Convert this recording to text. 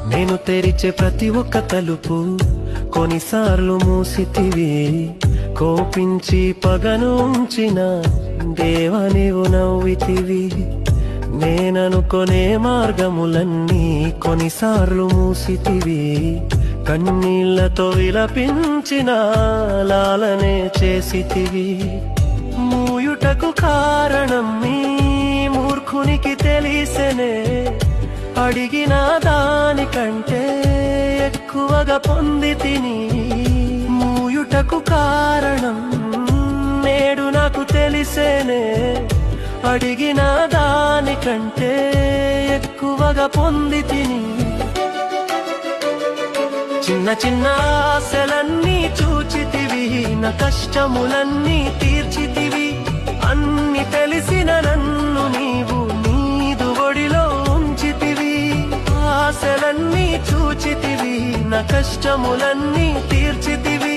నేను తెరిచే ప్రతి ఒక్క తలుపు కొన్నిసార్లు మూసితివి. కోపించి పగను ఉంచిన దేవా నీవు నవ్వితివి. నేననుకొనే మార్గములన్నీ కొన్నిసార్లు మూసితివి. కన్నీళ్లతో విలపించిన లాలనే చేసితివి. మూయుటకు కారణం నీ మూర్ఖునికి తెలిసెనే. అడిగిన దానికంటే ఎక్కువగా పొందితిని. మూయుటకు కారణం నేడు నాకు తెలిసేనే. అడిగిన దానికంటే ఎక్కువగా పొందితిని. చిన్న చిన్న ఆశలన్నీ చూచితివి. నా కష్టములన్నీ తీర్చితివి. అన్ని తెలిసిన నన్ను నీవు నీదు ఒడిలో ఉంచితివి. ఆశలన్నీ చూచితివి. నా కష్టములన్నీ తీర్చితివి.